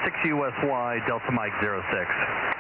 6USY, Delta Mike 06.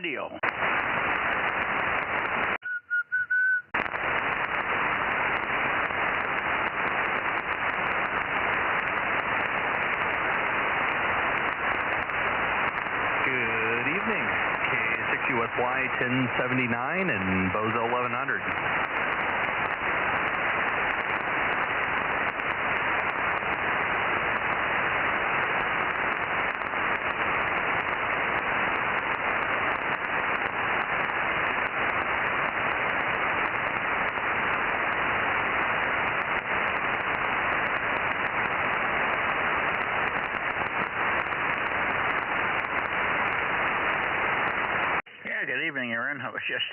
radio. Good evening. K6USY 1079 and Bozo 1100. Good evening, Aaron. I was just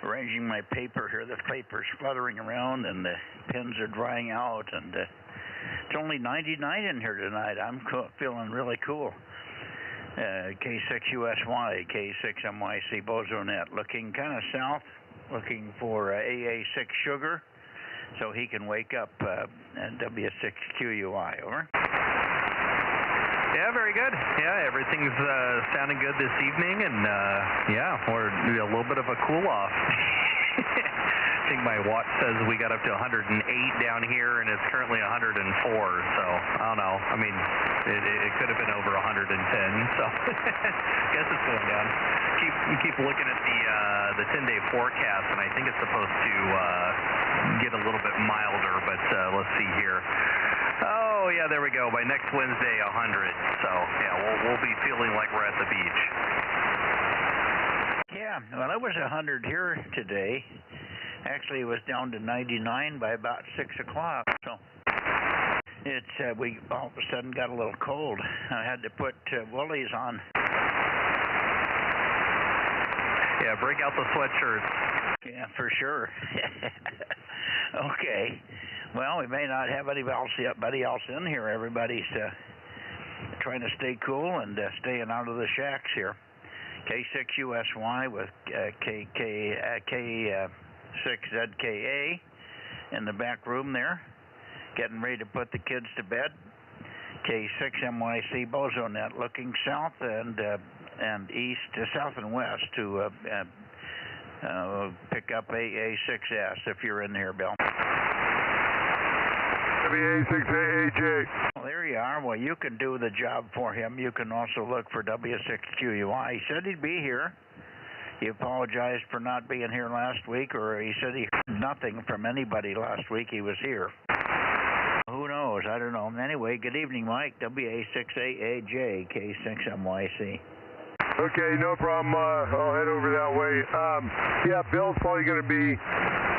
arranging my paper here. The paper's fluttering around and the pens are drying out, and it's only 99 in here tonight. I'm feeling really cool. K6USY, K6MYC, Bozo Net, looking kind of south, looking for AA6 sugar so he can wake up at W6QUI. Over. Yeah, very good. Yeah, everything's sounding good this evening, and yeah, we're a little bit of a cool off. I think my watch says we got up to 108 down here, and it's currently 104. So I don't know. I mean, it could have been over 110. So I guess it's going down. Keep looking at the 10-day forecast, and I think it's supposed to get a little bit milder. But let's see here. Oh, yeah, there we go. By next Wednesday, 100. So, yeah, we'll be feeling like we're at the beach. Yeah, well, it was 100 here today. Actually, it was down to 99 by about 6 o'clock. So, we all of a sudden got a little cold. I had to put woolies on. Yeah, break out the sweatshirts. Yeah, for sure. Okay. Well, we may not have anybody else in here. Everybody's trying to stay cool and staying out of the shacks here. K6USY with K6ZKA in the back room there, getting ready to put the kids to bed. K6MYC Bozo Net looking south and east, south and west to pick up AA6S if you're in here, Bill. W6AAJ. Well, there you are. Well, you can do the job for him. You can also look for W6QUI. He said he'd be here. He apologized for not being here last week, or he said he heard nothing from anybody last week he was here. Who knows? I don't know. Anyway, good evening, Mike. WA6AAJ, K6MYC. Okay, no problem. I'll head over that way. Yeah, Bill's probably going to be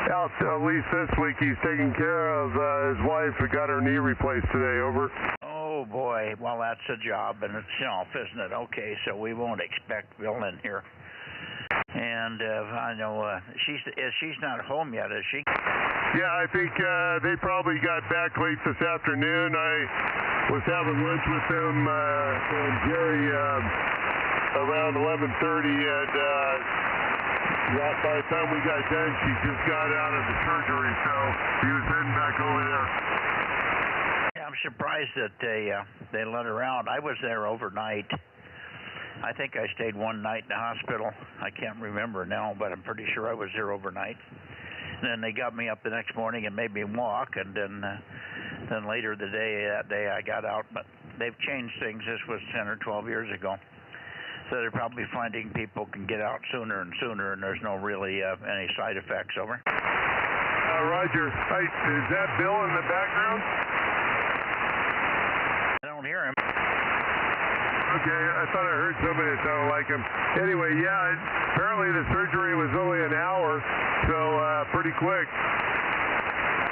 out at least this week. He's taking care of his wife who got her knee replaced today. Over. Oh, boy. Well, that's a job in itself, isn't it? Okay, so we won't expect Bill in here. And I know she's not home yet, is she? Yeah, I think they probably got back late this afternoon. I was having lunch with them and Jerry around 11:30, and by the time we got done, she just got out of the surgery, so he was heading back over there. Yeah, I'm surprised that they let her out. I was there overnight. I think I stayed one night in the hospital. I can't remember now, but I'm pretty sure I was there overnight. And then they got me up the next morning and made me walk, and then later that day I got out. But they've changed things. This was 10 or 12 years ago. So they're probably finding people can get out sooner and sooner, and there's no really any side effects. Over. Roger. Hey, is that Bill in the background? I don't hear him. Okay, I thought I heard somebody that sounded like him. Anyway, yeah, apparently the surgery was only an hour, so pretty quick.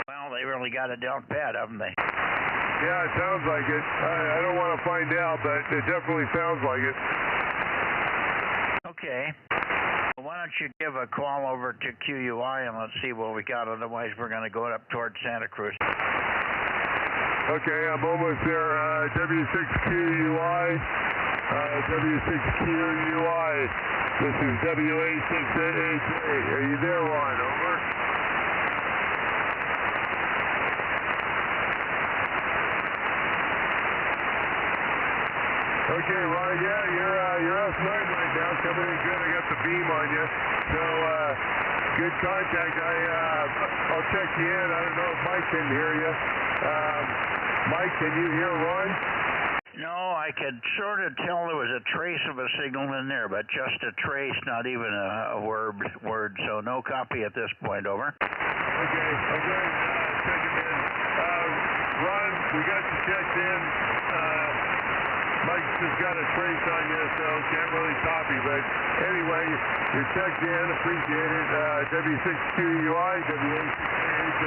Well, they really got it down pat, haven't they? Yeah, it sounds like it. I don't want to find out, but it definitely sounds like it. Okay. Well, why don't you give a call over to QUI and let's see what we got. Otherwise, we're going to go up towards Santa Cruz. Okay, I'm almost there. W6QUI. W6QUI. This is WA6AAJ. Are you there, Ron? Over. Okay, Ron, yeah, you're S9 right now, coming in good. I got the beam on you. So, good contact. I'll check you in. I don't know if Mike can hear you. Mike, can you hear Ron? No, I could sort of tell there was a trace of a signal in there, but just a trace, not even a word. So no copy at this point, over. Okay, I'm going to check him in. Ron, we got you checked in. Mike's just got a trace on you, so can't really copy. But anyway, you're checked in. Appreciate it. W6QUI, WA6AJ.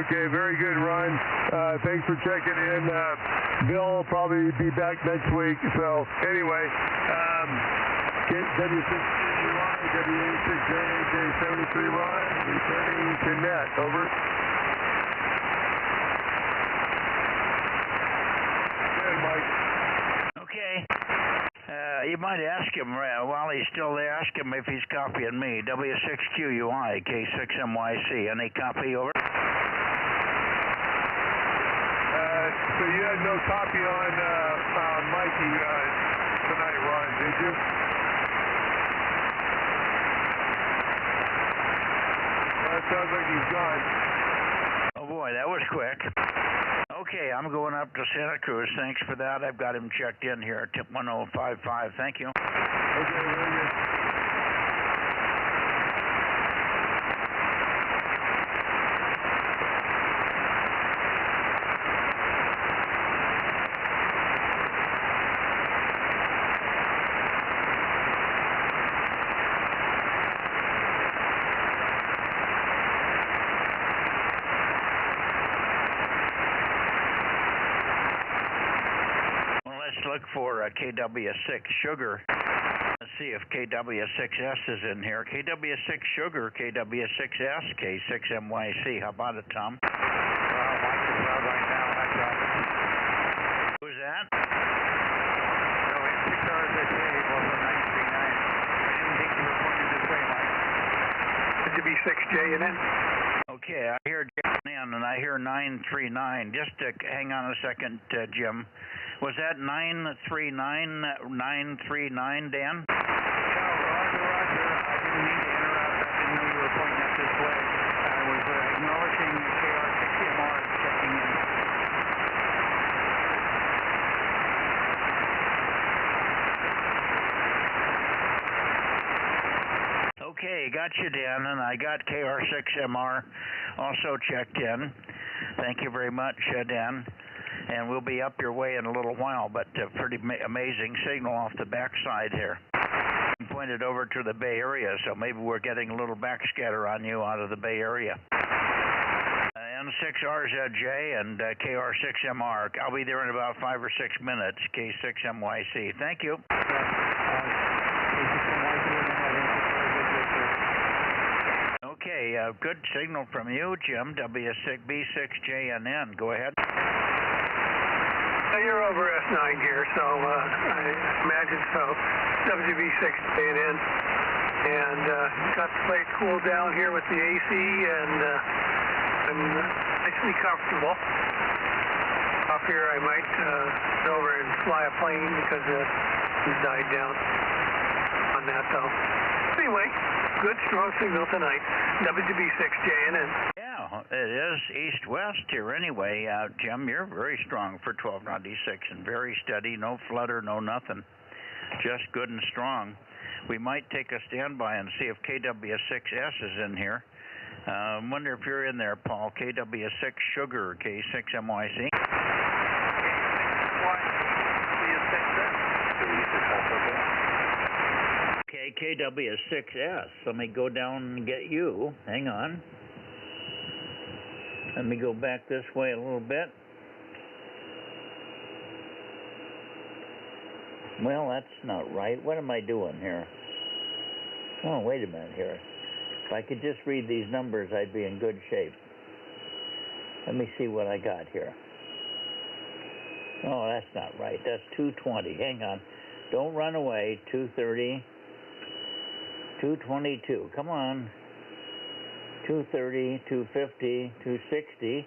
Okay, very good, Ron. Thanks for checking in. Bill will probably be back next week. So anyway, W6QUI, WA6AJ73 Ron, returning to net. Over. Good, Mike. Okay. You might ask him while he's still there. Ask him if he's copying me. W6QUI, K6MYC. Any copy, over? So you had no copy on Mikey tonight, Ron, did you? Well, it sounds like he's gone. Oh boy, that was quick. Okay, I'm going up to Santa Cruz. Thanks for that. I've got him checked in here. Tip 1055. Thank you. Okay, very good. Look for KW6 Sugar. Let's see if KW6S is in here. KW6 Sugar, KW6S, K6MYC. How about it, Tom? Mike is out right now. That's right. Who's that? No, it's 6 hours a day, Bozo 939. I didn't think you were pointing this way, Mike. WB6J and N. Okay, I hear J&N and I hear 939. Just hang on a second, Jim. Was that 939, Dan? Yeah, Roger. I didn't mean to interrupt. I didn't know you were pointing up this way. I was acknowledging KR6MR checking in. Okay, got you, Dan, and I got KR6MR also checked in. Thank you very much, Dan. And we'll be up your way in a little while, but pretty amazing signal off the backside here. Pointed over to the Bay Area, so maybe we're getting a little backscatter on you out of the Bay Area. N6RZJ and KR6MR. I'll be there in about 5 or 6 minutes, K6MYC. Thank you. Okay, good signal from you, Jim, W6B6JNN. Go ahead. You're over S9 gear, so I imagine so. WB6 staying in. And got the place cooled down here with the AC, and I'm nicely comfortable. Up here I might go over and fly a plane because he's died down on that, though. Anyway, good strong signal tonight. WB6JNN. Yeah, it is east-west here anyway. Jim, you're very strong for 1296 and very steady, no flutter, no nothing. Just good and strong. We might take a standby and see if KW6S is in here. Wonder if you're in there, Paul. KW6 Sugar, K6MYC. Okay, KW6S. Let me go down and get you. Hang on. Let me go back this way a little bit. Well, that's not right. What am I doing here? Oh, wait a minute here. If I could just read these numbers, I'd be in good shape. Let me see what I got here. Oh, that's not right. That's 220. Hang on. Don't run away. 230. 222. Come on. 230, 250, 260.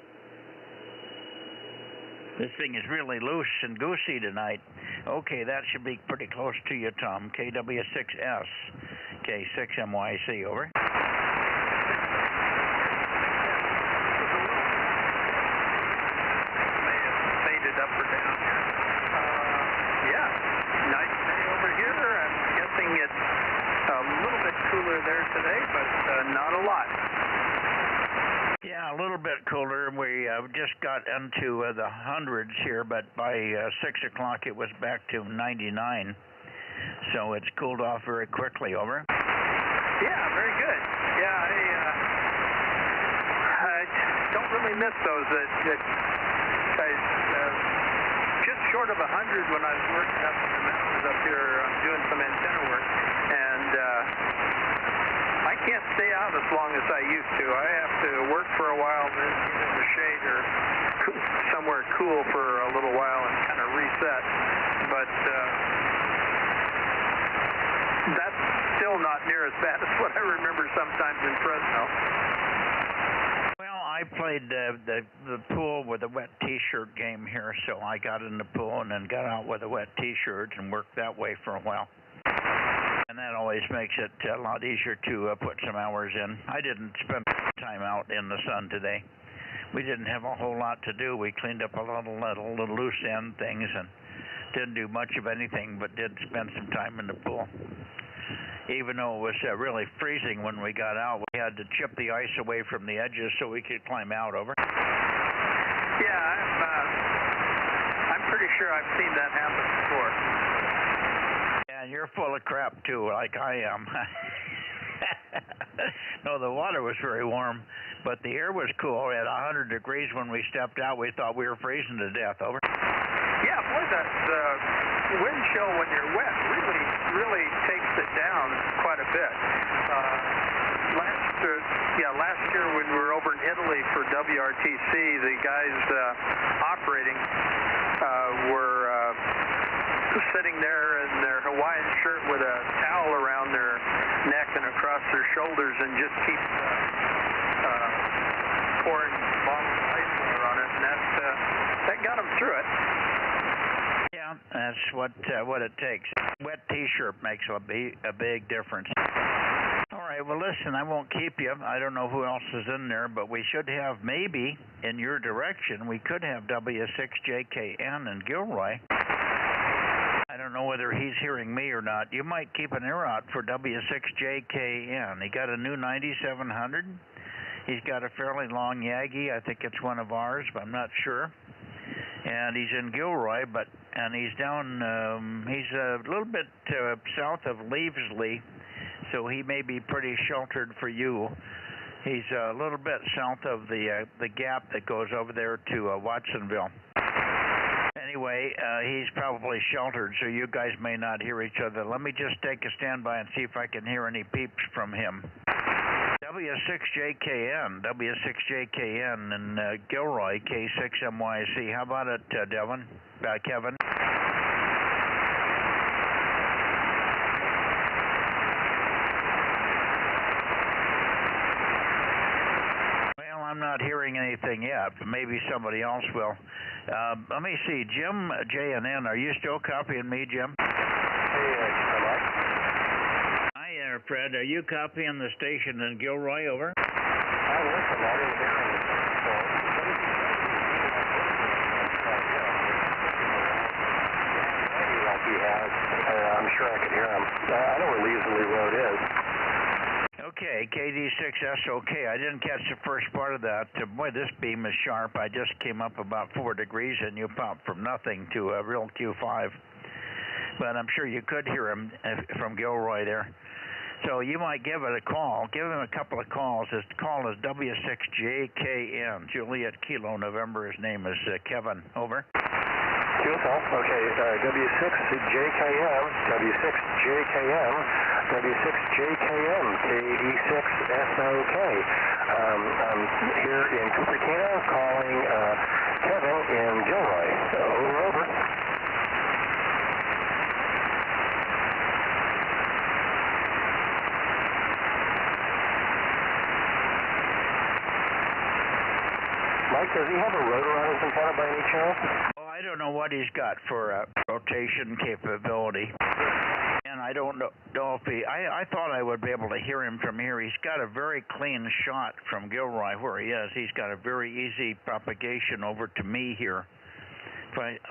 This thing is really loose and goosey tonight. Okay, that should be pretty close to you, Tom. KW6S. K6MYC, over. Faded up or down here. Yeah, nice day over here. I'm guessing it's a little bit cooler there today, but not a lot. Yeah, a little bit cooler. We just got into the hundreds here, but by 6 o'clock it was back to 99. So it's cooled off very quickly, over. Yeah, very good. Yeah, I don't really miss those. Just short of 100 when I was working up in the mountains up here doing some antenna work, and I can't stay out as long as I used to. I have to work for a while, then get in the shade or somewhere cool for a little while and kind of reset. But that's still not near as bad as what I remember sometimes in Fresno. Well, I played the pool with a wet T-shirt game here, so I got in the pool and then got out with a wet T-shirt and worked that way for a while. And that always makes it a lot easier to put some hours in. I didn't spend time out in the sun today. We didn't have a whole lot to do. We cleaned up a lot of little loose end things and didn't do much of anything, but did spend some time in the pool. Even though it was really freezing when we got out, we had to chip the ice away from the edges so we could climb out, over. Yeah, I'm pretty sure I've seen that happen before. And you're full of crap too, like I am. No, the water was very warm, but the air was cool. At 100 degrees when we stepped out, we thought we were freezing to death, over. Yeah, boy, that wind chill when you're wet really takes it down quite a bit. Last year when we were over in Italy for WRTC, the guys operating were sitting there in their Hawaiian shirt with a towel around their neck and across their shoulders and just keep pouring bottles of ice water on it, and that got them through it. Yeah, that's what it takes. Wet T-shirt makes a big difference. All right, well, listen, I won't keep you. I don't know who else is in there, but we should have, maybe, in your direction, we could have W6JKN in Gilroy. I don't know whether he's hearing me or not. You might keep an ear out for W6JKN. He got a new 9700. He's got a fairly long Yagi. I think it's one of ours, but I'm not sure. And he's in Gilroy, and he's down, he's a little bit south of Leavesley, so he may be pretty sheltered for you. He's a little bit south of the gap that goes over there to Watsonville. Anyway, he's probably sheltered, so you guys may not hear each other. Let me just take a standby and see if I can hear any peeps from him. W6JKN in Gilroy, K6MYC. How about it, Devin? Kevin? Well, I'm not hearing anything yet, but maybe somebody else will. Let me see. Jim, J&N, are you still copying me, Jim? Hi, Fred. Are you copying the station in Gilroy, over? I listen. I didn't hear anything. Like he has. I'm sure I can hear him. I know where Leavesley Road is. Okay, KD6SOK. I didn't catch the first part of that. Boy, this beam is sharp. I just came up about 4 degrees, and you popped from nothing to a real Q5. But I'm sure you could hear him from Gilroy there. So you might give it a call. Give him a couple of calls. His call is W6JKN, Juliet Kilo November. His name is Kevin. Over. QSL. Okay, W6JKM, W6JKM, W6JKM, KD6SOK. I'm here in Cupertino calling Kevin in Gilroy. Over. Mike, does he have a rotor on his antenna by any chance? Well, I don't know what he's got for rotation capability. And I don't know if he... I thought I would be able to hear him from here. He's got a very clean shot from Gilroy where he is. He's got a very easy propagation over to me here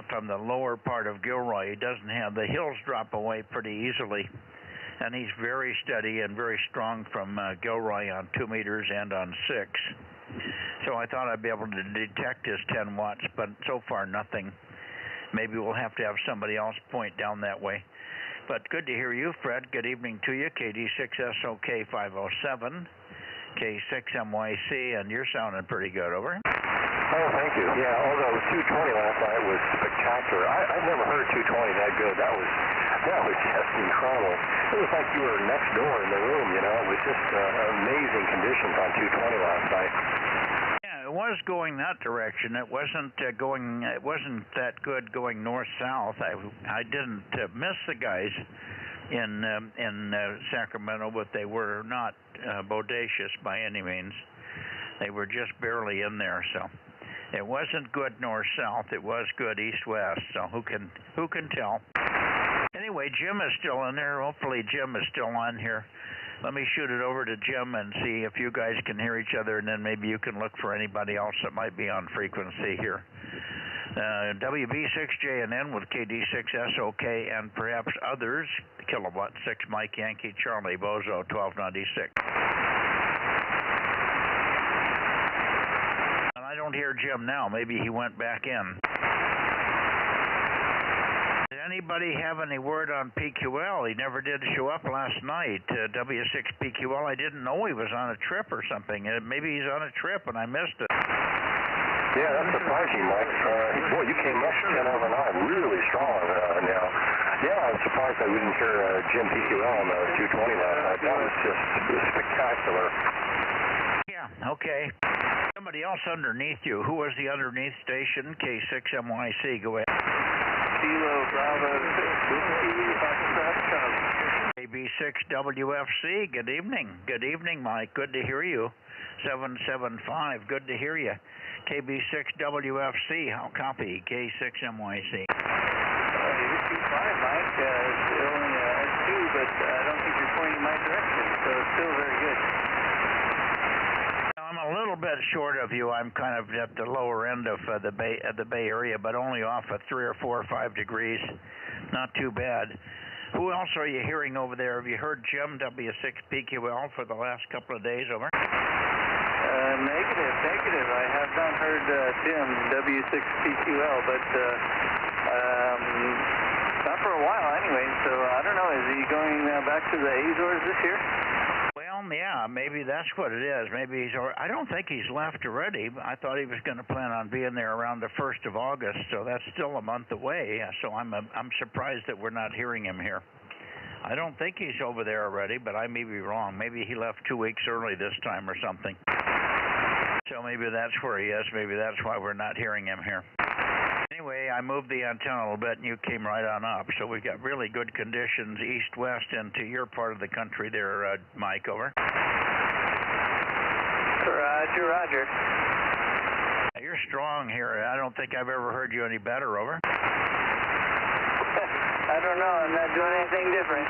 from the lower part of Gilroy. He doesn't have... The hills drop away pretty easily. And he's very steady and very strong from Gilroy on 2 meters and on 6. So I thought I'd be able to detect his 10 watts, but so far nothing. Maybe we'll have to have somebody else point down that way. But good to hear you, Fred. Good evening to you. KD6SOK 507, K6MYC, and you're sounding pretty good. Over. Oh, thank you. Yeah, although 220 last night was spectacular. I've never heard 220 that good. That was just incredible. It was like you were next door in the room, you know. It was just amazing conditions on 220 last night. Yeah, it was going that direction. It wasn't It wasn't that good going north-south. I didn't miss the guys in Sacramento, but they were not bodacious by any means. They were just barely in there, so it wasn't good north-south. It was good east-west. So who can tell? Anyway, Jim is still in there. Hopefully Jim is still on here. Let me shoot it over to Jim and see if you guys can hear each other, and then maybe you can look for anybody else that might be on frequency here. WB6JNN with KD6SOK and perhaps others. Kilowatt 6 Mike Yankee Charlie Bozo 1296. And I don't hear Jim now. Maybe he went back in. Did anybody have any word on PQL? He never did show up last night. W6PQL, I didn't know he was on a trip or something. Maybe he's on a trip and I missed it. Yeah, that's surprising, Mike. Boy, you came up 10 over 9 really strong now. Yeah, I'm surprised I didn't hear Jim PQL on the 220 last night. That was just spectacular. Yeah, okay. Somebody else underneath you. Who was the underneath station? K6MYC. Go ahead. Kilo Bravo 6 KB6WFC. Good evening. Good evening, Mike. Good to hear you. 775. Good to hear you. KB6WFC. How copy? K6MYC. You're too far, Mike. It's only S2, but I don't think you're pointing my direction, so it's still very good. I'm a little bit short of you. I'm kind of at the lower end of the Bay Area, but only off at 3 or 4 or 5 degrees. Not too bad. Who else are you hearing over there? Have you heard Jim W6PQL for the last couple of days? Over. Negative. I have not heard Jim W6PQL, but not for a while anyway. So I don't know. Is he going back to the Azores this year? Well, yeah, maybe that's what it is. Maybe he's. I don't think he's left already. I thought he was going to plan on being there around the 1st of August, so that's still a month away. So I'm surprised that we're not hearing him here. I don't think he's over there already, but I may be wrong. Maybe he left 2 weeks early this time or something. So maybe that's where he is. Maybe that's why we're not hearing him here. Anyway, I moved the antenna a little bit and you came right on up. So we've got really good conditions east-west into your part of the country there, Mike. Over. Roger. You're strong here. I don't think I've ever heard you any better. Over. I don't know. I'm not doing anything different.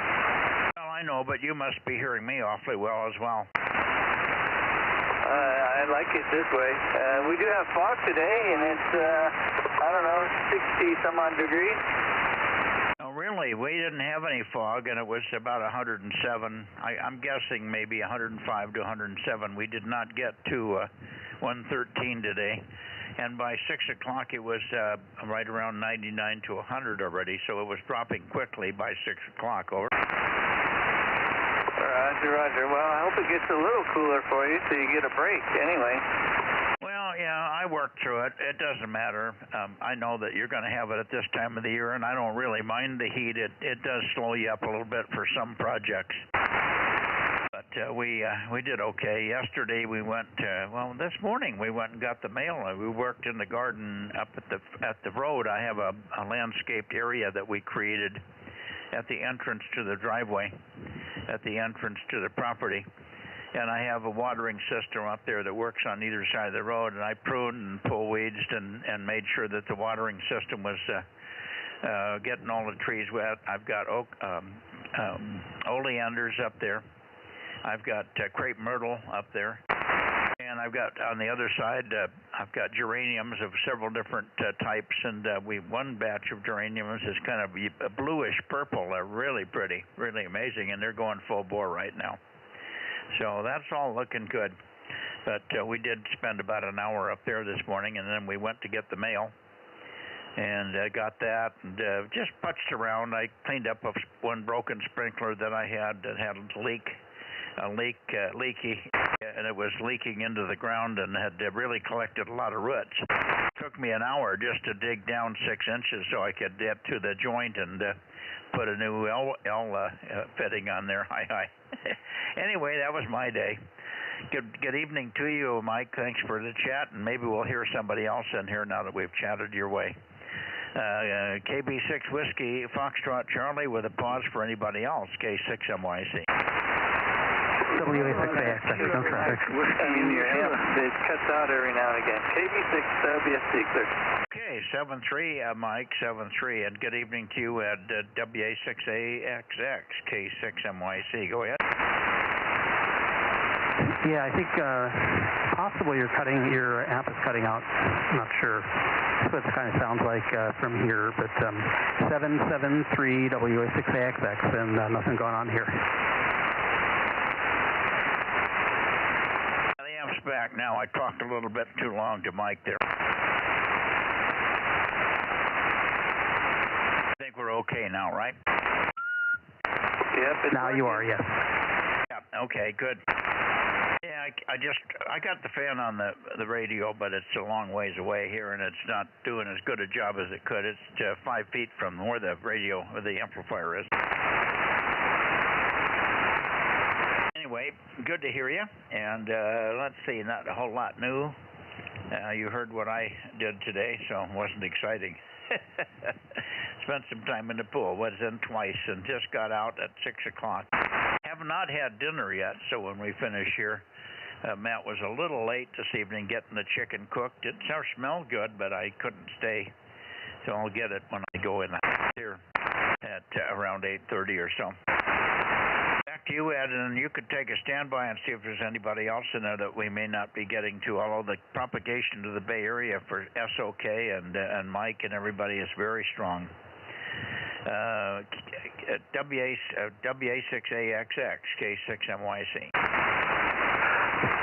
Well, I know, but you must be hearing me awfully well as well. I like it this way. We do have fog today, and it's, I don't know, 60-some-odd degrees. Oh, really? We didn't have any fog, and it was about 107. I'm guessing maybe 105 to 107. We did not get to 113 today. And by 6 o'clock, it was right around 99 to 100 already, so it was dropping quickly by 6 o'clock. Over. Roger, roger. Well, I hope it gets a little cooler for you so you get a break anyway. Well, yeah, I worked through it. It doesn't matter. I know that you're going to have it at this time of the year, and I don't really mind the heat. It does slow you up a little bit for some projects. But we did okay. Yesterday we went, this morning we went and got the mail. We worked in the garden up at the road. I have a landscaped area that we created at the entrance to the driveway, at the entrance to the property. And I have a watering system up there that works on either side of the road, and I pruned and pull weeds and made sure that the watering system was getting all the trees wet. I've got oleanders up there. I've got crepe myrtle up there. And I've got on the other side, I've got geraniums of several different types, and one batch of geraniums is kind of a bluish purple. They're really pretty, really amazing, and they're going full bore right now. So that's all looking good. But we did spend about an hour up there this morning, and then we went to get the mail and got that and just putzed around. I cleaned up one broken sprinkler that I had that had leaky, and it was leaking into the ground and had really collected a lot of roots. It took me an hour just to dig down 6 inches so I could get to the joint and put a new L fitting on there. Hi. Anyway, that was my day. Good evening to you, Mike. Thanks for the chat, and maybe we'll hear somebody else in here now that we've chatted your way. KB6 Whiskey, Foxtrot Charlie, with a pause for anybody else, K6MYC. WA6AX, no traffic. It cuts out every now and again. KB6 WSC, clear. Okay, 7-3, Mike, 7-3, and good evening to you at WA6AXX, K6MYC. Go ahead. Yeah, I think possibly your amp is cutting out. I'm not sure. That's what it kind of sounds like from here, but 773 WA6AXX, and nothing going on here. Back now. I talked a little bit too long to Mike there. I think we're okay now, right? Yep. Now you are, yes. Yeah. Okay. Good. Yeah. I got the fan on the radio, but it's a long ways away here, and it's not doing as good a job as it could. It's 5 feet from where the radio or the amplifier is. Anyway, good to hear you, and let's see, not a whole lot new. You heard what I did today, so it wasn't exciting. Spent some time in the pool, was in twice, and just got out at 6 o'clock. Have not had dinner yet, so when we finish here, Matt was a little late this evening getting the chicken cooked. It smelled good, but I couldn't stay, so I'll get it when I go in here at around 8:30 or so. Back to you, Ed, and you could take a standby and see if there's anybody else in there that we may not be getting to, although the propagation to the Bay Area for SOK and Mike and everybody is very strong. WA6AXX, K6MYC.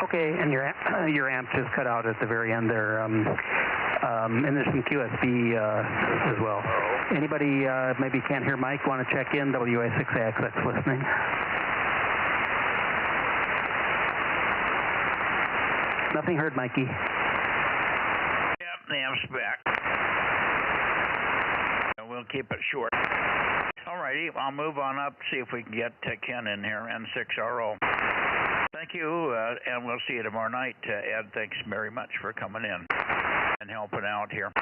Okay, and your amp just cut out at the very end there, and there's some QSB as well. Anybody maybe can't hear Mike, want to check in? WA6AXX listening. Nothing heard, Mikey. Yep, the amp's back. We'll keep it short. All righty, I'll move on up, see if we can get Ken in here, N6RO. Thank you, and we'll see you tomorrow night. Ed, thanks very much for coming in and helping out here.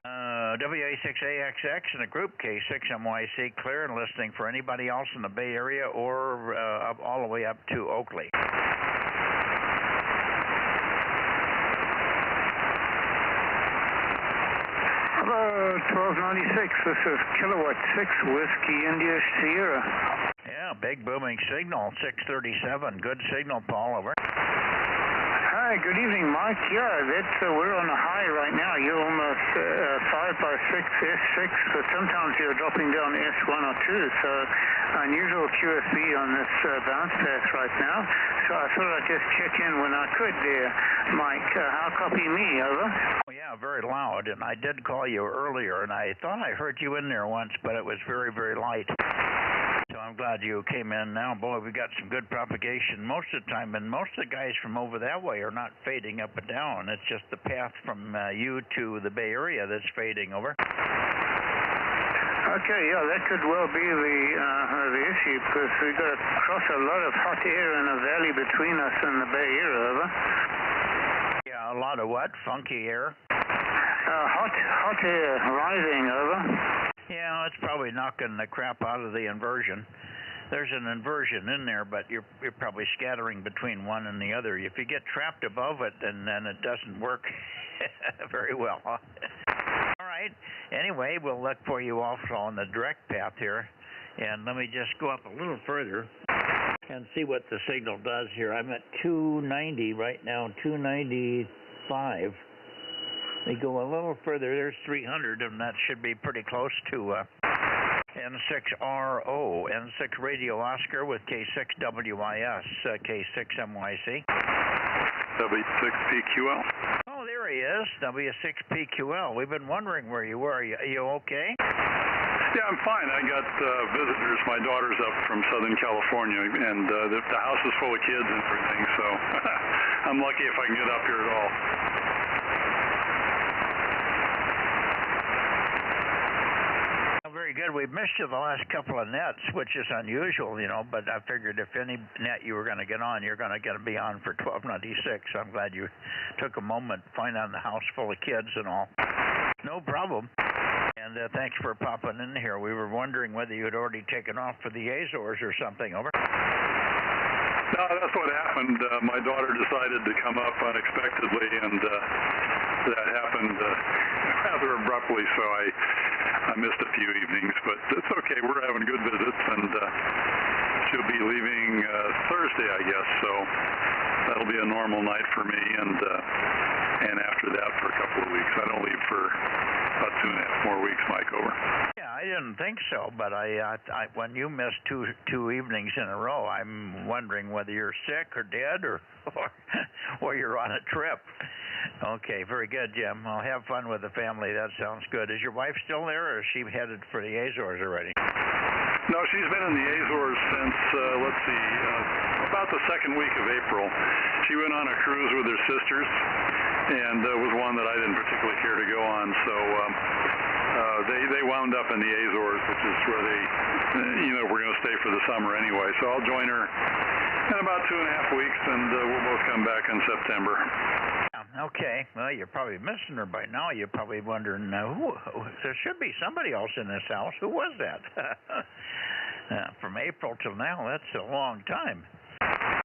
WA6AXX in the group, K6MYC, clear and listening for anybody else in the Bay Area or all the way up to Oakley. Hello, 1296. This is Kilowatt 6 Whiskey India Sierra. Yeah, big booming signal, 637. Good signal, Paul, over. Hi, good evening, Mike. Yeah, we're on a high right now. You're almost 5x6 S6, but sometimes you're dropping down S1 or 2, so unusual QSB on this bounce path right now. So I thought I'd just check in when I could there, Mike. How copy me, over? Oh, yeah, very loud, and I did call you earlier, and I thought I heard you in there once, but it was very, very light. So I'm I'm glad you came in now. Boy, we got some good propagation most of the time, and most of the guys from over that way are not fading up and down. It's just the path from you to the Bay Area that's fading over. Okay, yeah, that could well be the issue, because we've got to cross a lot of hot air in a valley between us and the Bay Area, over. Yeah, a lot of what? Funky air? Hot air rising, over. Yeah, it's probably knocking the crap out of the inversion. There's an inversion in there, but you're probably scattering between one and the other. If you get trapped above it, then it doesn't work very well. Huh? All right. Anyway, we'll look for you also on the direct path here. And let me just go up a little further and see what the signal does here. I'm at 290 right now, 295. They go a little further. There's 300, and that should be pretty close to N6RO, N6 Radio Oscar with K6WIS, K6MYC. W6PQL. Oh, there he is, W6PQL. We've been wondering where you were. Are you okay? Yeah, I'm fine. I got visitors. My daughter's up from Southern California, and the house is full of kids and everything, so I'm lucky if I can get up here at all. Very good. We've missed you the last couple of nets, which is unusual, you know, but I figured if any net you were going to get on, you're going to be on for 1296. I'm glad you took a moment to find out the house full of kids and all. No problem. And thanks for popping in here. We were wondering whether you had already taken off for the Azores or something. Over. No, that's what happened. My daughter decided to come up unexpectedly, and that happened rather abruptly, so I missed a few evenings, but it's okay. We're having good visits, and she'll be leaving Thursday, I guess, so that'll be a normal night for me, and after that for a couple of weeks. I don't leave for about 2.5 more weeks, Mike, over. Yeah, I didn't think so, but I when you miss two evenings in a row, I'm wondering whether you're sick or dead or you're on a trip. Okay, very good, Jim. Well, have fun with the family. That sounds good. Is your wife still there, or is she headed for the Azores already? No, she's been in the Azores since, let's see, about the second week of April. She went on a cruise with her sisters, and was one that I didn't particularly care to go on, so they wound up in the Azores, which is where they, were going to stay for the summer anyway. So I'll join her in about 2.5 weeks, and we'll both come back in September. Okay. Well, you're probably missing her by now. You're probably wondering, who there should be somebody else in this house. Who was that? From April till now, that's a long time.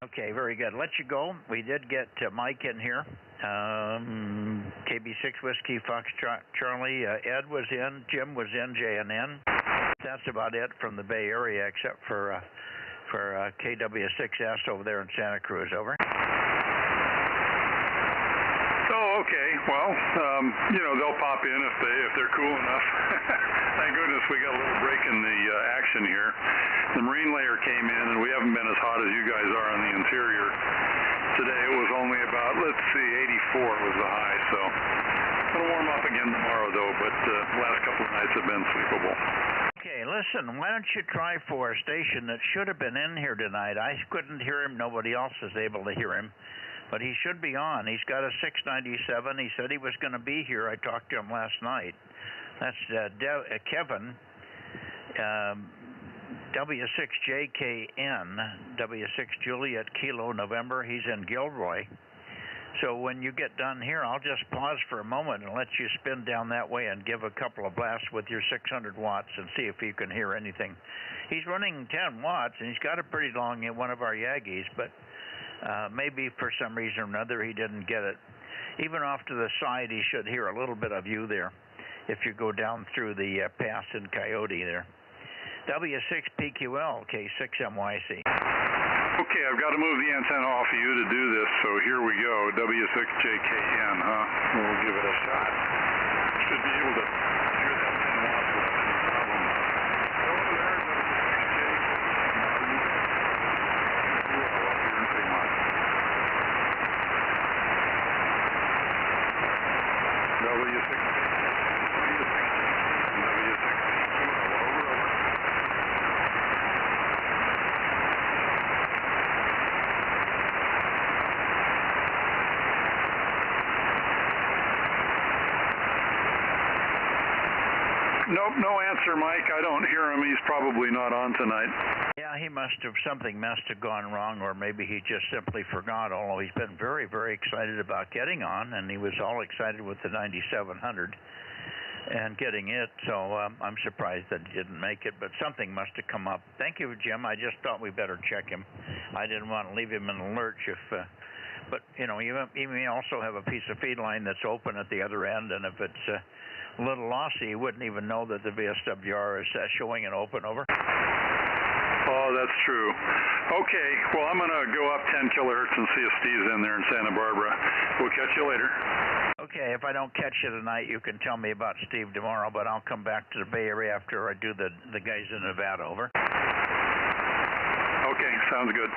Okay, very good. Let you go. We did get Mike in here. KB6 Whiskey Foxtrot Charlie. Ed was in. Jim was in. JNN. That's about it from the Bay Area, except for KW6S over there in Santa Cruz. Over. Oh, okay. Well, they'll pop in if they're cool enough. Thank goodness we got a little break in the action here. The marine layer came in, and we haven't been as hot as you guys are on the interior. Today it was only about, 84 was the high, so it'll warm up again tomorrow, though, but the last couple of nights have been sleepable. Okay, listen, why don't you try for a station that should have been in here tonight? I couldn't hear him. Nobody else is able to hear him. But he should be on. He's got a 697. He said he was going to be here. I talked to him last night. That's Kevin, W6JKN, W6 Juliet Kilo November. He's in Gilroy. So when you get done here, I'll just pause for a moment and let you spin down that way and give a couple of blasts with your 600 watts and see if you can hear anything. He's running 10 watts, and he's got a pretty long one of our Yagis, but maybe for some reason or another he didn't get it. Even off to the side, he should hear a little bit of you there if you go down through the pass in Coyote there. W6PQL, K6MYC. Okay, I've got to move the antenna off of you to do this, so here we go. W6JKN, huh? We'll give it a shot. Should be able to hear that 10 watts without any problem. Hello there, W6J. W6, Nope, no answer, Mike. I don't hear him. He's probably not on tonight. Yeah, something must have gone wrong, or maybe he just simply forgot, although he's been very, very excited about getting on, and he was all excited with the 9700 and getting it, so I'm surprised that he didn't make it, but something must have come up. Thank you, Jim. I just thought we better check him. I didn't want to leave him in the lurch but, you may also have a piece of feed line that's open at the other end, and if it's a little lossy, you wouldn't even know that the VSWR is showing it open, over. Oh, that's true. Okay, well, I'm going to go up 10 kilohertz and see if Steve's in there in Santa Barbara. We'll catch you later. Okay, if I don't catch you tonight, you can tell me about Steve tomorrow, but I'll come back to the Bay Area after I do the guys in Nevada, over. Okay, sounds good.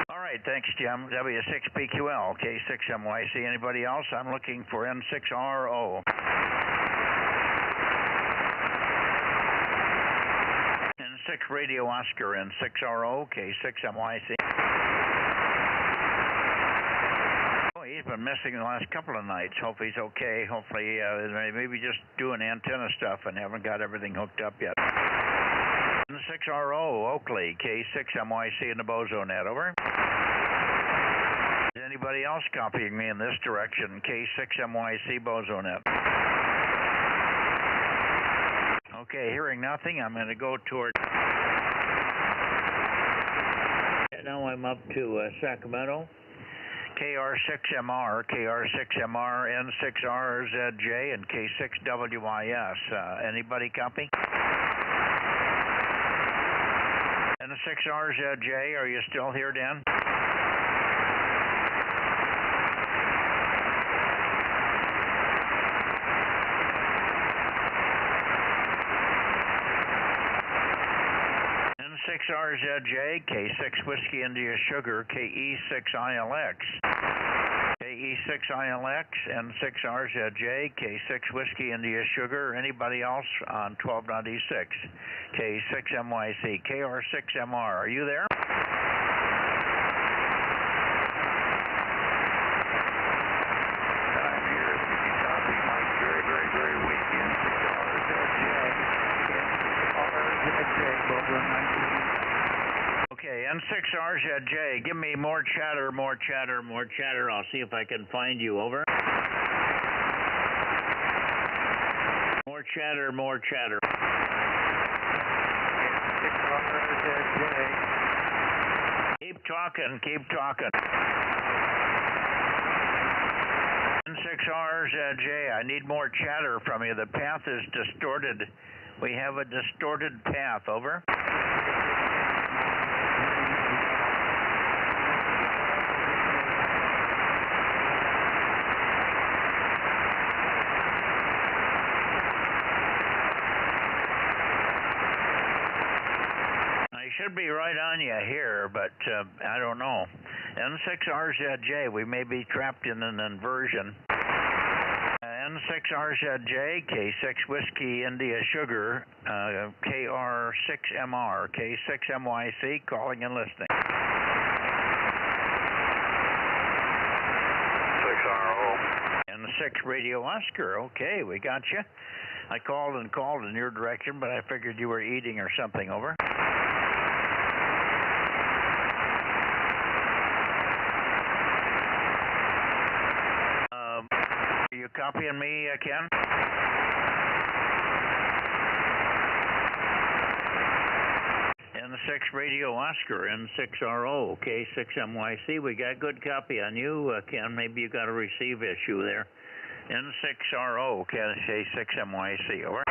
All right, thanks, Jim. W6PQL, K6MYC. Anybody else? I'm looking for N6RO. N6 Radio Oscar, N6RO, K6MYC. Oh, he's been missing the last couple of nights. Hope he's okay. Hopefully, maybe just doing antenna stuff and haven't got everything hooked up yet. N6RO, Oakley, K6MYC in the Bozo Net, over. Is anybody else copying me in this direction? K6MYC Bozo Net. Okay, hearing nothing, I'm going to go toward... Now I'm up to Sacramento. KR6MR, N6RZJ, and K6WIS. Anybody copy? N6RZJ, are you still here, Dan? N6RZJ, K6 Whiskey India Sugar, KE6ILX. KE6ILX, N6RZJ, K6 Whiskey India Sugar. Anybody else on 1296? K6MYC, KR6MR. Are you there? I'm here. If you can copy Mike, very, very, very weak. Okay, N6RZJ, give me more chatter, more chatter, more chatter. I'll see if I can find you, over. More chatter, more chatter. Keep talking, keep talking. N6RZJ, I need more chatter from you. The path is distorted. We have a distorted path, over. I should be right on you here, but I don't know. N6RZJ, we may be trapped in an inversion. N6RZJ, K6 Whiskey India Sugar, KR6MR, K6MYC, calling and listening. 6RO. N6 Radio Oscar, okay, we got you. I called in your direction, but I figured you were eating or something, over. Are you copying me, Ken? N6 Radio Oscar, N6RO, K6MYC. We got good copy on you, Ken. Maybe you got a receive issue there. N6RO, K6MYC, over.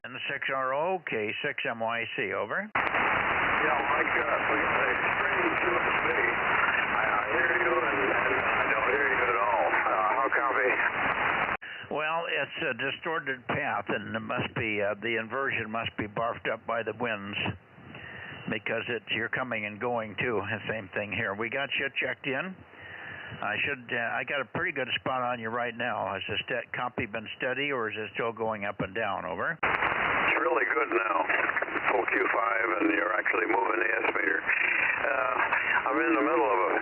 N6RO, K6MYC, over. Yeah, Mike, it's strange to me. I hear you and I don't hear you at all. How copy? Well, it's a distorted path, and it must be the inversion must be barfed up by the winds, because you're coming and going too. Same thing here. We got you checked in. I got a pretty good spot on you right now. Has the copy been steady, or is it still going up and down, over? It's really good now. Full Q5, and you're actually moving the S-meter. I'm in the middle of a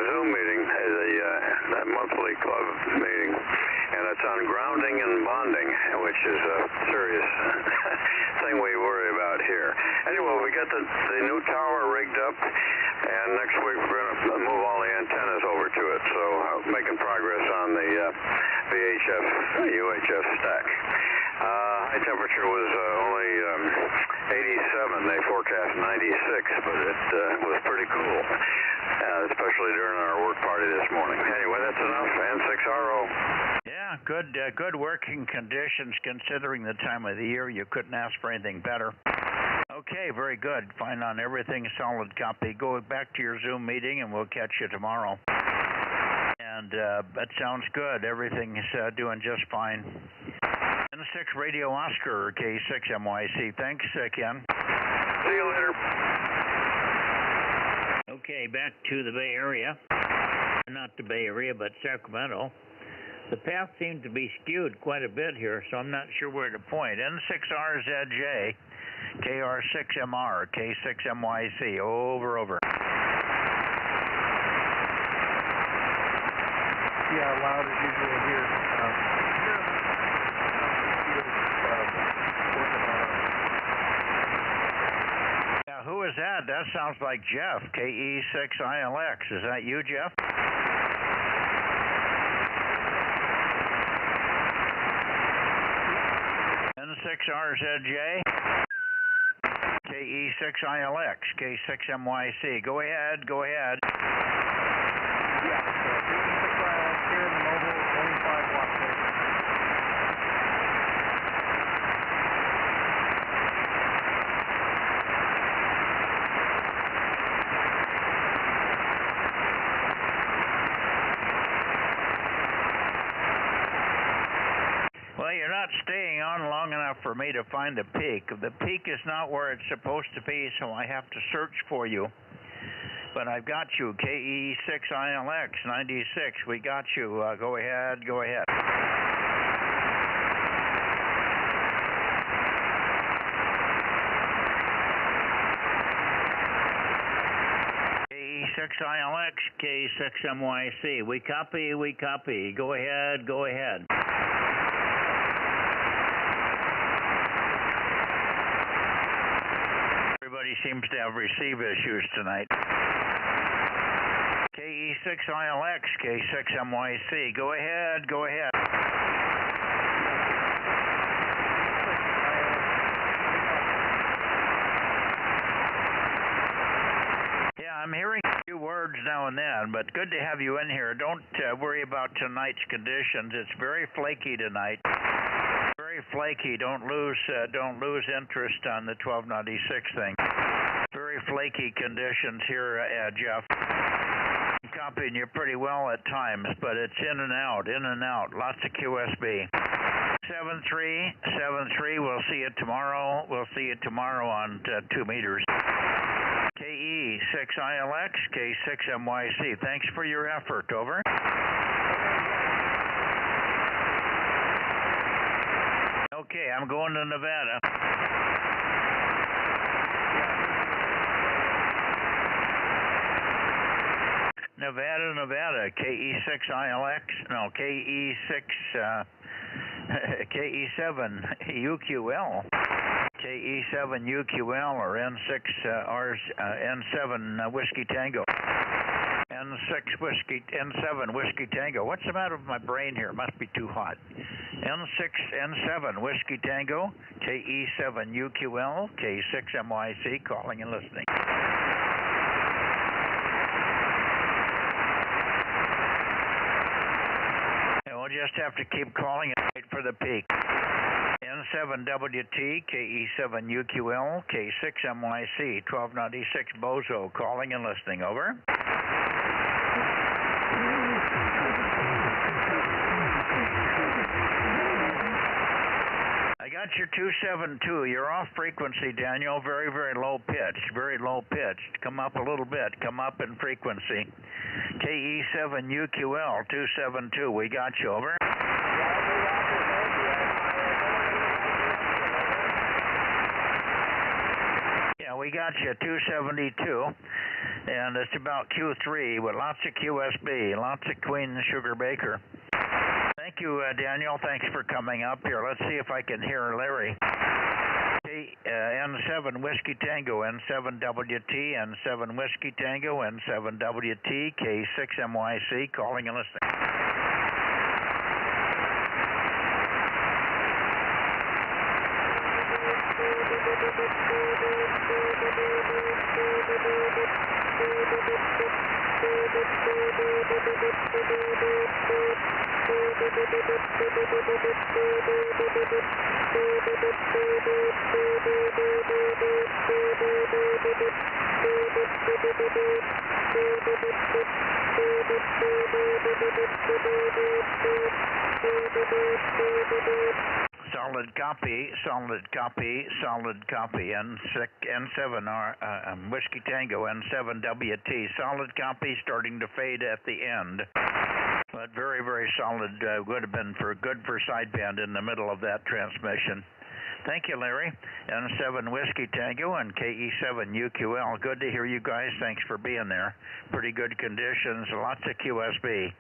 Zoom meeting, a monthly club meeting, and it's on grounding and bonding, which is a serious thing we worry about here. Anyway, we got the new tower rigged up, and next week we're going to move all the antennas over to it, so making progress on the VHF, UHF stack. High temperature was only 87. They forecast 96, but it was pretty cool, especially during our work party this morning. Anyway, that's enough. N6RO. Yeah, good working conditions considering the time of the year. You couldn't ask for anything better. Okay, very good. Fine on everything. Solid copy. Go back to your Zoom meeting, and we'll catch you tomorrow. And that sounds good. Everything's doing just fine. N6 Radio Oscar, K6MYC. Thanks, Ken. See you later. Okay, back to the Bay Area. Not the Bay Area, but Sacramento. The path seemed to be skewed quite a bit here, so I'm not sure where to point. N6RZJ, KR6MR, K6MYC. Over. Yeah, loud as usual here. Yeah, who is that? That sounds like Jeff, KE6ILX. Is that you, Jeff? N6RZJ, KE6ILX, K6MYC. Go ahead. Yeah, KE6ILX here in the mobile, 25 watts there. Well, you're not staying on long enough for me to find the peak. The peak is not where it's supposed to be, so I have to search for you. But I've got you, KE6ILX 96. We got you. Go ahead. KE6ILX, K6MYC. We copy. Go ahead. Everybody seems to have receive issues tonight. KE6ILX, K6MYC. Go ahead. Yeah, I'm hearing a few words now and then, but good to have you in here. Don't worry about tonight's conditions. It's very flaky tonight. Very flaky. Don't lose interest on the 1296 thing. Very flaky conditions here, Jeff. I'm copying you pretty well at times, but it's in and out. Lots of QSB. 73. We'll see you tomorrow. On 2 meters. KE6ILX, K6MYC. Thanks for your effort. Over. Okay, I'm going to Nevada. Nevada, KE6ILX, no, KE7 UQL, KE7 UQL or N7 Whiskey Tango. N7 Whiskey Tango. What's the matter with my brain here? It must be too hot. N7 Whiskey Tango, KE7 UQL, K6MYC, calling and listening. And we'll just have to keep calling and wait for the peak. N7WT, KE7 UQL, K6MYC, 1296 Bozo, calling and listening. Over. I got your 272. You're off frequency, Daniel. Very, very low pitched. Come up a little bit. Come up in frequency. KE7 UQL 272. We got you. Over. Yeah, we got you 272. And it's about Q3 with lots of QSB, lots of Queen Sugar Baker. Thank Thank you, Daniel. Thanks for coming up here. Let's see if I can hear Larry. N7 Whiskey Tango, N7WT, N7 Whiskey Tango, N7WT, K6MYC, calling and listening. Solid copy, solid copy, solid copy. N7 Whiskey Tango, N7WT. Solid copy, starting to fade at the end. But very, very solid. Would have been good for sideband in the middle of that transmission. Thank you, Larry. N7 Whiskey Tango and KE7UQL. Good to hear you guys. Thanks for being there. Pretty good conditions. Lots of QSB.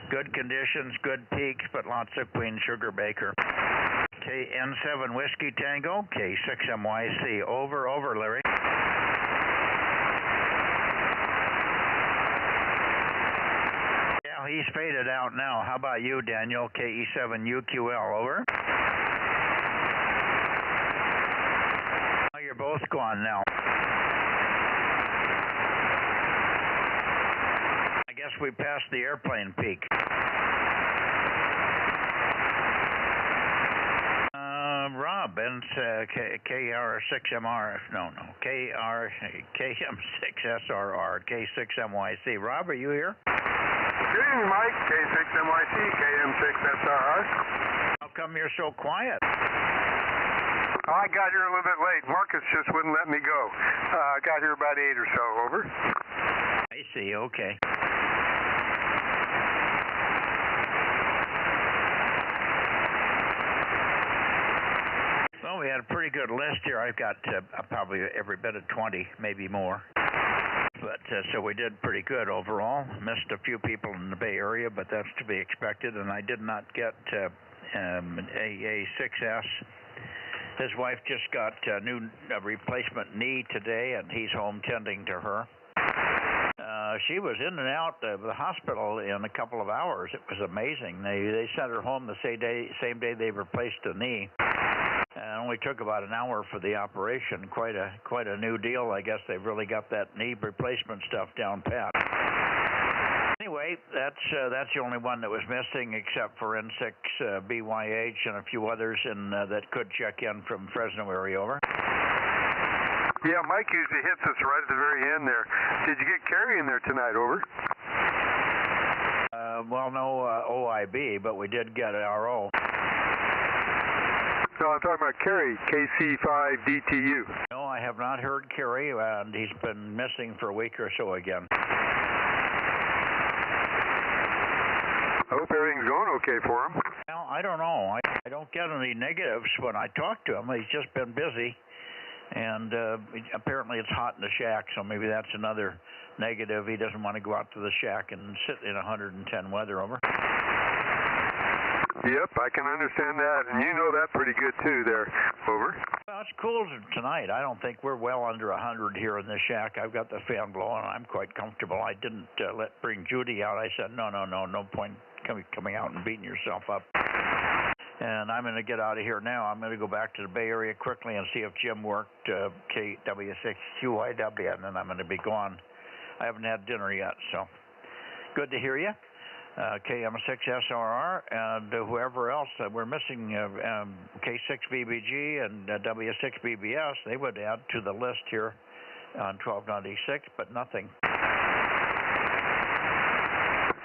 Good conditions, good peaks, but lots of Queen Sugar Baker. N7 Whiskey Tango, K6MYC. Over, Larry. Yeah, he's faded out now. How about you, Daniel? KE7UQL, over. Oh, you're both gone now. I guess we passed the airplane peak. Rob, KR6MR, KM6SRR, K6MYC. Rob, are you here? Good evening, Mike. K6MYC, KM6SRR. How come you're so quiet? I got here a little bit late. Marcus just wouldn't let me go. I got here about 8 or so, over. I see, okay. Well, we had a pretty good list here. I've got probably every bit of 20, maybe more. But so we did pretty good overall. Missed a few people in the Bay Area, but that's to be expected. And I did not get AA6S. His wife just got a new replacement knee today, and he's home tending to her. She was in and out of the hospital in a couple of hours. It was amazing. They sent her home the same day they replaced the knee. It only took about an hour for the operation. Quite a new deal. I guess they've really got that knee replacement stuff down pat. Anyway, that's the only one that was missing, except for N6 BYH and a few others that could check in from Fresno area, over. Yeah, Mike usually hits us right at the very end there. Did you get Kerry in there tonight, over? Well, no OIB, but we did get RO. No, I'm talking about Kerry, KC5DTU. No, I have not heard Kerry, and he's been missing for a week or so again. I hope everything's going okay for him. Well, I don't know. I don't get any negatives when I talk to him. He's just been busy, and apparently it's hot in the shack, so maybe that's another negative. He doesn't want to go out to the shack and sit in 110 weather, over. Yep, I can understand that, and you know that pretty good too there, over. Well, it's cool tonight. I don't think we're well under 100 here in the shack. I've got the fan blowing. I'm quite comfortable. I didn't bring Judy out. I said, no point coming out and beating yourself up. And I'm going to get out of here now. I'm going to go back to the Bay Area quickly and see if Jim worked KW6QYW, and then I'm going to be gone. I haven't had dinner yet, so good to hear you. KM6SRR and whoever else. We're missing K6BBG and W6BBS. They would add to the list here on 1296, but nothing.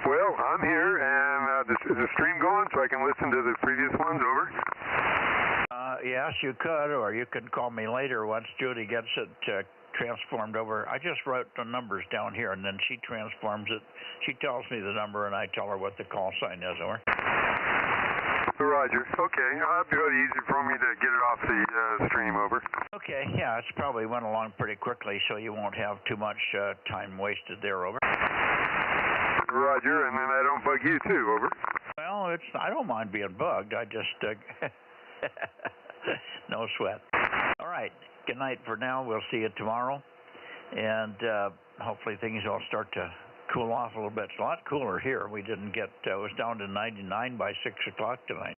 Well, I'm here, and is the stream going so I can listen to the previous ones, over? Yes, you could, or you can call me later once Judy gets it transformed over. I just wrote the numbers down here, and then she transforms it. She tells me the number, and I tell her what the call sign is, over. Roger. Okay, that'll be really easy for me to get it off the stream, over. Okay, yeah, it's probably went along pretty quickly, so you won't have too much time wasted there, over. Roger, and then I don't bug you too, over. Well, I don't mind being bugged. I just no sweat. All right. Good night for now. We'll see you tomorrow, and hopefully things will start to cool off a little bit. It's a lot cooler here. We didn't get. It was down to 99 by 6 o'clock tonight.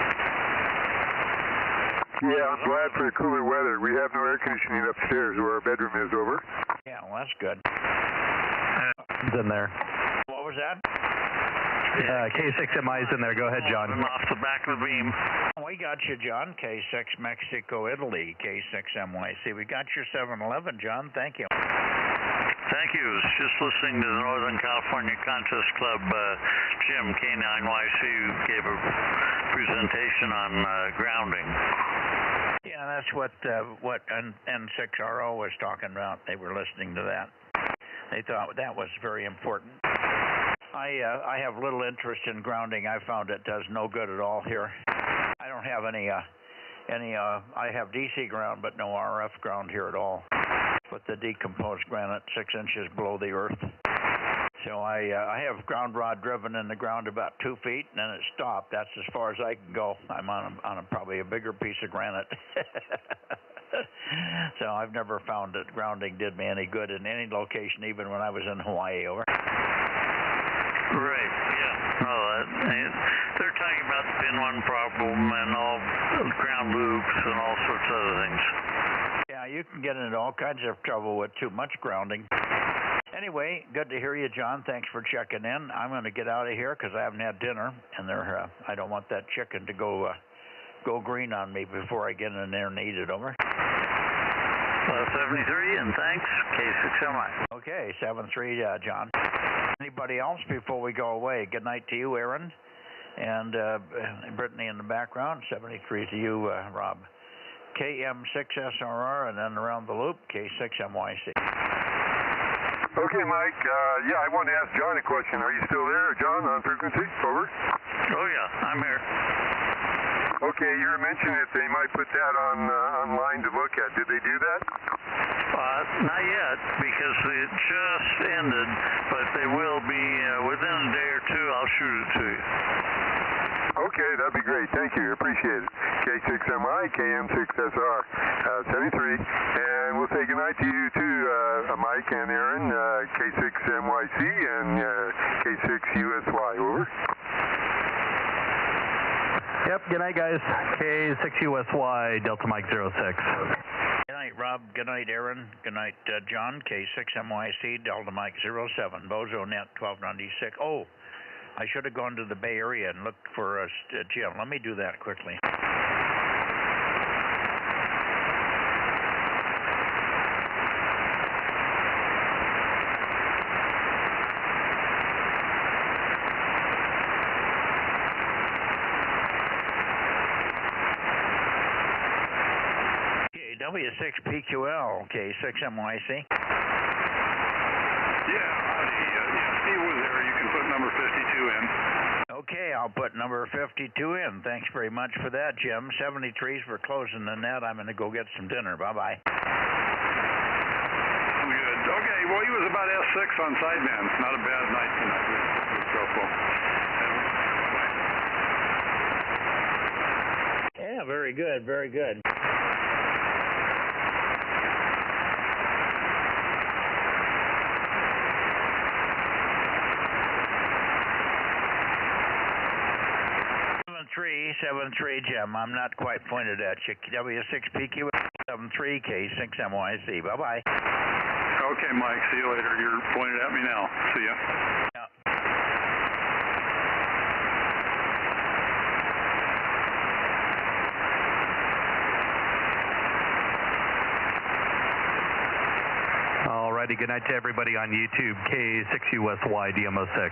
Yeah, I'm glad for the cooler weather. We have no air conditioning upstairs where our bedroom is, over. Yeah, well, that's good. It's in there. What was that? K6MI is in there. Go ahead, John. Off the back of the beam. We got you, John. K6 Mexico, Italy. K6MYC. We got your 711, John. Thank you. Thank you. I was just listening to the Northern California Contest Club. Jim, K9YC, gave a presentation on grounding. Yeah, that's what N6RO was talking about. They were listening to that. They thought that was very important. I have little interest in grounding. I found it does no good at all here. I don't have any I have DC ground, but no RF ground here at all. With the decomposed granite 6 inches below the earth. So I have ground rod driven in the ground about 2 feet, and then it stopped. That's as far as I can go. I'm on probably a bigger piece of granite. So I've never found that grounding did me any good in any location, even when I was in Hawaii. Over. Right, yeah. No, they're talking about the pin 1 problem and all ground loops and all sorts of other things. Yeah, you can get into all kinds of trouble with too much grounding. Anyway, good to hear you, John. Thanks for checking in. I'm going to get out of here because I haven't had dinner, and I don't want that chicken to go green on me before I get in there and eat it. Over. 73, and thanks. K6MI. Okay, 73, John. Anybody else before we go away? Good night to you, Aaron, and Brittany in the background. 73 to you, Rob. KM6SRR, and then around the loop, K6MYC. Okay, Mike. Yeah, I wanted to ask John a question. Are you still there, John, on frequency? Over. Oh, yeah, I'm here. Okay, you were mentioning that they might put that online to look at. Did they do that? Not yet, because it just ended, but they will be within a day or two. I'll shoot it to you. Okay, that'd be great. Thank you. Appreciate it. K6MI, KM6SR, 73. And we'll say goodnight to you too, Mike and Aaron, K6MYC and K6USY. Over. Yep, good night, guys. K6USY, Delta Mike 06. Good night, Rob. Good night, Aaron. Good night, John. K6MYC, Delta Mike 07. Bozo Net 1296. Oh, I should have gone to the Bay Area and looked for a Jim. Let me do that quickly. W6PQL, K6MYC. Yeah, howdy. Steve was there. You can put number 52 in. Okay, I'll put number 52 in. Thanks very much for that, Jim. 73s for closing the net. I'm going to go get some dinner. Bye-bye. Good. Okay, well, he was about S6 on sideman. Not a bad night tonight. Good profile. Yeah, very good, very good. Seven three, Jim. I'm not quite pointed at you. W6PQ 73 K6MYC. Bye bye. Okay, Mike. See you later. You're pointed at me now. See ya. Yeah. All righty. Good night to everybody on YouTube. K6USY DMO6.